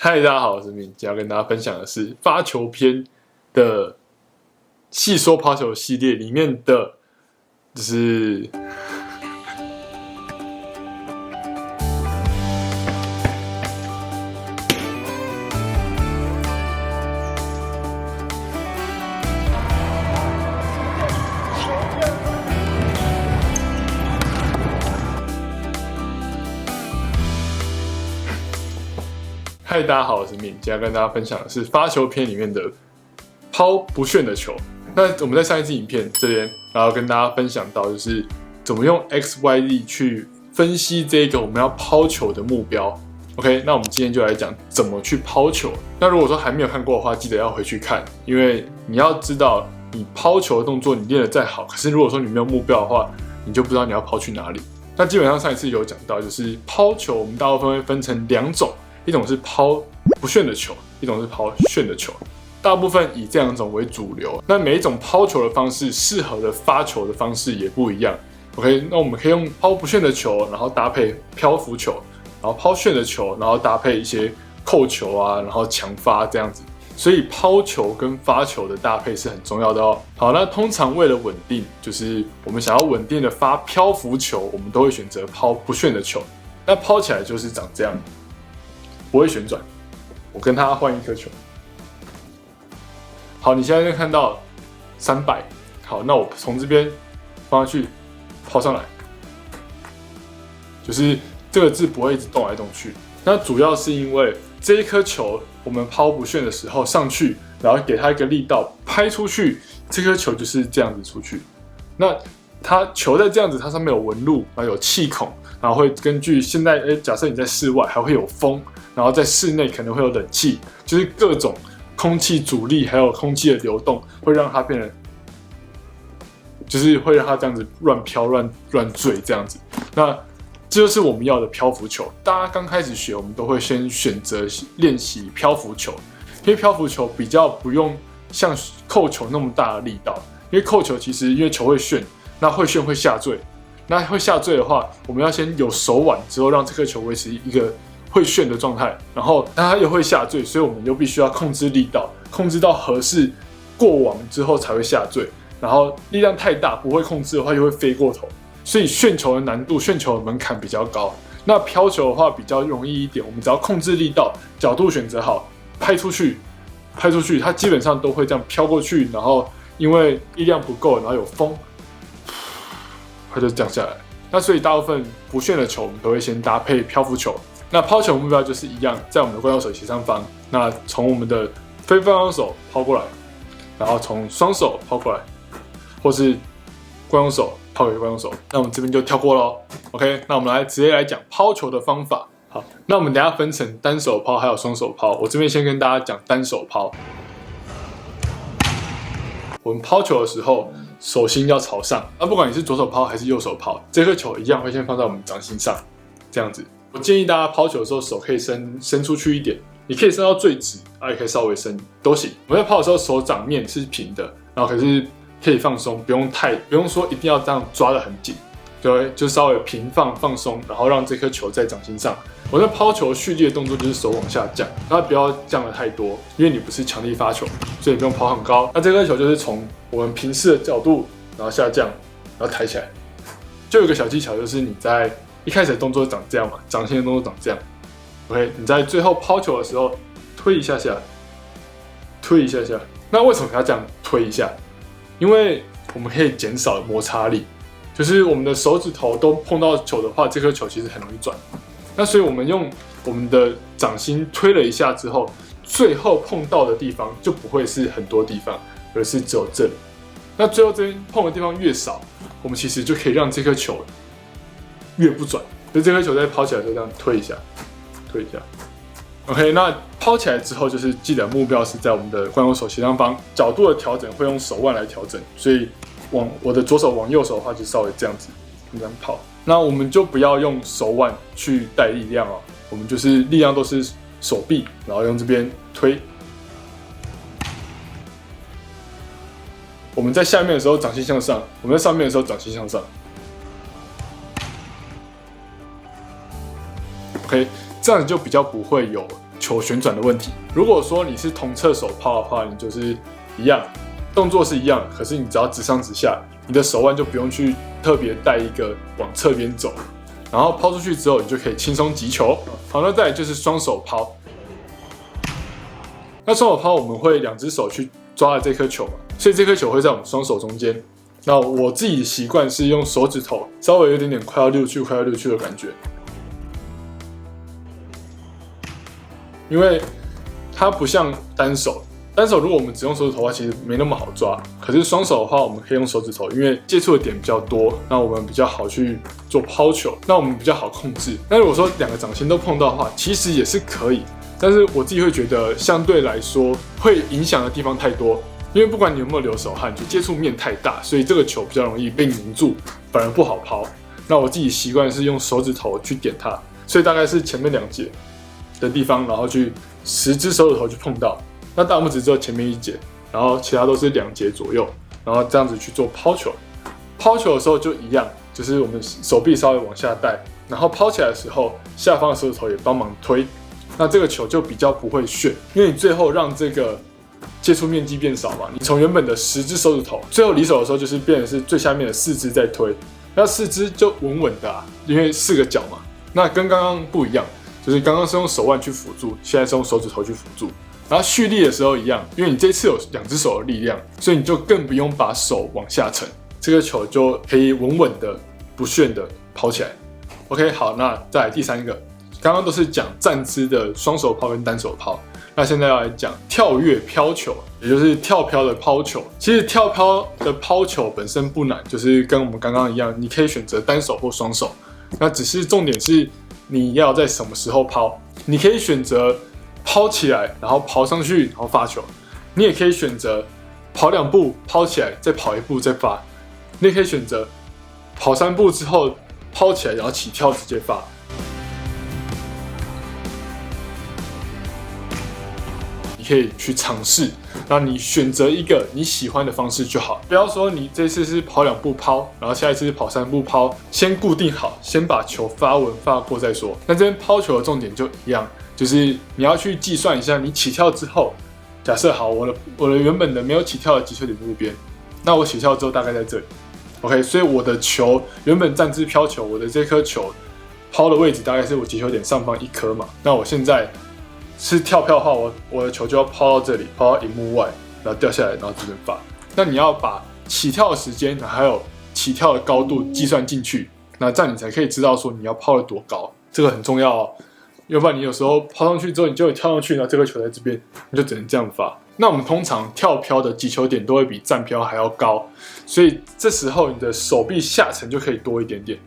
嗨，大家好，我是明。今天要跟大家分享的是发球篇的细说抛球系列里面的，就是嗨，大家好，我是明。今天要跟大家分享的是发球篇里面的抛不炫的球。那我们在上一支影片这边，然后跟大家分享到，就是怎么用 XYZ 去分析这个我们要抛球的目标。OK， 那我们今天就来讲怎么去抛球。那如果说还没有看过的话，记得要回去看，因为你要知道，你抛球的动作你练得再好，可是如果说你没有目标的话，你就不知道你要抛去哪里。那基本上上一次有讲到，就是抛球我们大部分会分成两种。一种是抛不炫的球，一种是抛炫的球，大部分以这两种为主流。那每一种抛球的方式，适合的发球的方式也不一样。OK， 那我们可以用抛不炫的球，然后搭配漂浮球，然后抛炫的球，然后搭配一些扣球啊，然后强发这样子。所以抛球跟发球的搭配是很重要的哦。好，那通常为了稳定，就是我们想要稳定的发漂浮球，我们都会选择抛不炫的球。那抛起来就是长这样。不会旋转，我跟他换一颗球。好，你现在就看到300。好，那我从这边放上去，抛上来，就是这个字不会一直动来动去。那主要是因为这一颗球，我们抛不炫的时候上去，然后给它一个力道拍出去，这颗球就是这样子出去。那它球在这样子，它上面有纹路，然后有气孔，然后会根据现在，假设你在室外，还会有风。然后在室内可能会有冷气，就是各种空气阻力还有空气的流动，会让它变得，就是会让它这样子乱飘、乱坠这样子。那这就是我们要的漂浮球。大家刚开始学，我们都会先选择练习漂浮球，因为漂浮球比较不用像扣球那么大的力道。因为扣球其实因为球会旋，那会旋会下坠，那会下坠的话，我们要先有手腕之后，让这颗球维持一个会旋的状态，然后它又会下坠，所以我们就必须要控制力道，控制到合适过网之后才会下坠。然后力量太大不会控制的话，又会飞过头，所以旋球的难度、旋球的门槛比较高。那飘球的话比较容易一点，我们只要控制力道、角度选择好，拍出去，它基本上都会这样飘过去。然后因为力量不够，然后有风，它就降下来。那所以大部分不旋的球，我们都会先搭配漂浮球。那抛球目标就是一样，在我们的惯用手斜上方，那从我们的非惯用手抛过来，然后从双手抛过来，或是惯用手抛给惯用手。那我们这边就跳过咯。OK， 那我们直接来讲抛球的方法。好，那我们等一下分成单手抛还有双手抛。我这边先跟大家讲单手抛。我们抛球的时候，手心要朝上。那不管你是左手抛还是右手抛，这颗球一样会先放在我们掌心上，这样子。我建议大家抛球的时候，手可以伸出去一点，你可以伸到最直，也可以稍微伸都行。我在抛的时候，手掌面是平的，然后可是可以放松，不用说一定要这样抓得很紧，就稍微平放松，然后让这颗球在掌心上。我在抛球蓄力的动作就是手往下降，那不要降得太多，因为你不是强力发球，所以不用抛很高。那这颗球就是从我们平视的角度，然后下降，然后抬起来。就有一个小技巧，就是你在一开始的动作长这样嘛，掌心的动作长这样。OK， 你在最后抛球的时候推一下下，推一下下。那为什么要这样推一下？因为我们可以减少摩擦力，就是我们的手指头都碰到球的话，这颗球其实很容易转。那所以我们用我们的掌心推了一下之后，最后碰到的地方就不会是很多地方，而是只有这里。那最后这边碰的地方越少，我们其实就可以让这颗球越不转，所以这颗球在抛起来就这样推一下，推一下。OK， 那抛起来之后，就是记得目标是在我们的惯用手斜上方，角度的调整会用手腕来调整，所以我的左手往右手的话，就稍微这样子，这样抛。那我们就不要用手腕去带力量哦，我们就是力量都是手臂，然后用这边推。我们在下面的时候掌心向上，我们在上面的时候掌心向上。OK， 这样子就比较不会有球旋转的问题。如果说你是同侧手抛的话，你就是一样，动作是一样，可是你只要直上直下，你的手腕就不用去特别带一个往侧边走，然后抛出去之后，你就可以轻松击球。好，那再来就是双手抛。那双手抛我们会2只手去抓着这颗球嘛，所以这颗球会在我们双手中间。那我自己的习惯是用手指头稍微有点快要溜去的感觉，因为它不像单手。单手如果我们只用手指头的话，其实没那么好抓。可是双手的话，我们可以用手指头，因为接触的点比较多，那我们比较好去做抛球，那我们比较好控制。那如果说2个掌心都碰到的话，其实也是可以，但是我自己会觉得相对来说会影响的地方太多，因为不管你有没有流手汗，就接触面太大，所以这个球比较容易被凝住，反而不好抛。那我自己习惯是用手指头去点它，所以大概是前面2节的地方，然后去10只手指头去碰到。那大拇指只有前面1节，然后其他都是2节左右，然后这样子去做抛球。抛球的时候就一样，就是我们手臂稍微往下带，然后抛起来的时候，下方的手指头也帮忙推。那这个球就比较不会旋，因为你最后让这个接触面积变少嘛。你从原本的10只手指头，最后离手的时候就是变成是最下面的4只在推，那4只就稳稳的因为4个角嘛。那跟刚刚不一样，就是刚刚是用手腕去辅助，现在是用手指头去辅助。然后蓄力的时候一样，因为你这次有2只手的力量，所以你就更不用把手往下沉，这个球就可以稳稳的、不旋的抛起来。OK， 好，那再来第3个，刚刚都是讲站姿的双手抛跟单手抛，那现在要来讲跳跃飘球，也就是跳飘的抛球。其实跳飘的抛球本身不难，就是跟我们刚刚一样，你可以选择单手或双手，那只是重点是你要在什么时候抛，你可以选择抛起来，然后跑上去，然后发球。你也可以选择跑2步，抛起来，再跑1步再发。你也可以选择跑3步之后抛起来，然后起跳直接发。你可以去尝试，那你选择一个你喜欢的方式就好。不要说你这次是跑2步抛，然后下一次是跑3步抛，先固定好，先把球发稳发过再说。那这边抛球的重点就一样。就是你要去计算一下，你起跳之后，假设好，我的原本的没有起跳的击球点在这边，那我起跳之后大概在这里 ，OK， 所以我的球原本站姿飘球，我的这颗球抛的位置大概是我击球点上方1颗嘛，那我现在是跳飘的话，我的球就要抛到这里，抛到荧幕外，然后掉下来，然后这边发。那你要把起跳的时间还有起跳的高度计算进去，那这样你才可以知道说你要抛得多高，这个很重要哦。要不然你有时候抛上去之后，你就会跳上去，然后这个球在这边，你就只能这样发。那我们通常跳飘的击球点都会比站飘还要高，所以这时候你的手臂下沉就可以多一点点。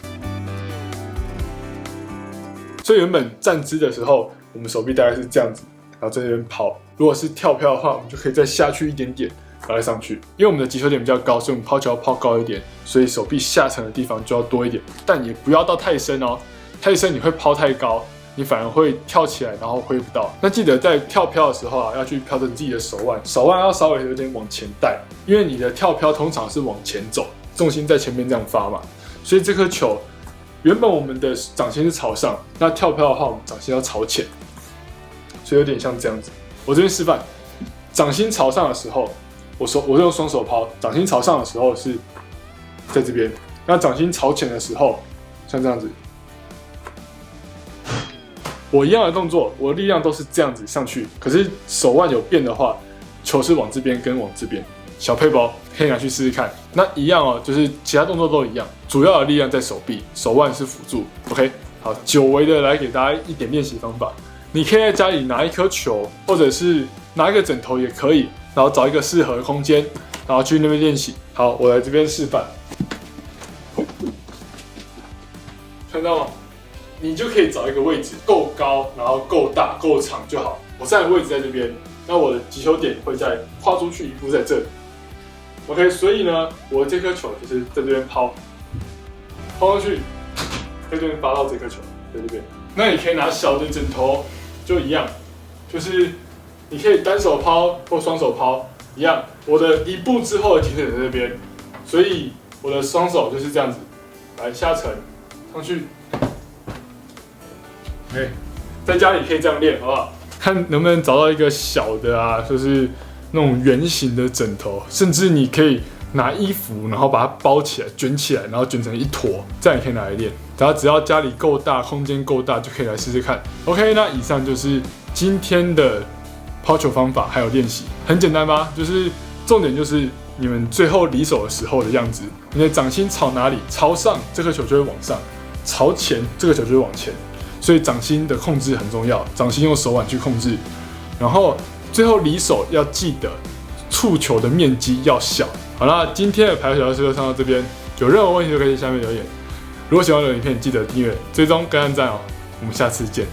所以原本站姿的时候，我们手臂大概是这样子，然后在这边抛。如果是跳飘的话，我们就可以再下去一点点，然后再上去。因为我们的击球点比较高，所以我们抛球要抛高一点，所以手臂下沉的地方就要多一点，但也不要到太深哦，太深你会抛太高。你反而会跳起来，然后挥不到。那记得在跳飘的时候啊，要去调整自己的手腕，手腕要稍微有点往前带，因为你的跳飘通常是往前走，重心在前面这样发嘛。所以这颗球原本我们的掌心是朝上，那跳飘的话，我们掌心要朝前，所以有点像这样子。我这边示范，掌心朝上的时候，我用双手抛，掌心朝上的时候是在这边，那掌心朝前的时候像这样子。我一样的动作，我的力量都是这样子上去，可是手腕有变的话，球是往这边跟往这边。小配包可以拿去试试看。那一样哦，就是其他动作都一样，主要的力量在手臂，手腕是辅助。OK， 好，久违的来给大家一点练习方法。你可以在家里拿一颗球，或者是拿一个枕头也可以，然后找一个适合的空间，然后去那边练习。好，我来这边示范，看到吗？你就可以找一个位置够高，然后够大、够长就好。我站的位置在这边，那我的击球点会在跨出去1步在这里。OK， 所以呢，我的这颗球就是在这边抛上去，在这边发到这颗球，在这边。那你可以拿小的枕头，就一样，就是你可以单手抛或双手抛一样。我的1步之后的击球点在这边，所以我的双手就是这样子，来下沉上去。OK， 在家里可以这样练，好不好？看能不能找到一个小的啊，就是那种圆形的枕头，甚至你可以拿衣服，然后把它包起来、卷起来，然后卷成一坨，这样也可以拿来练。只要家里够大，空间够大，就可以来试试看。OK， 那以上就是今天的抛球方法还有练习，很简单吧？就是重点就是你们最后离手的时候的样子，你的掌心朝哪里？朝上，这颗球就会往上；朝前，这个球就会往前。所以掌心的控制很重要，掌心用手腕去控制。然后最后离手要记得触球的面积要小。好啦，今天的排球小教室就上到这边，有任何问题都可以在下面留言。如果喜欢我的影片，记得订阅、追踪跟按赞哦。我们下次见。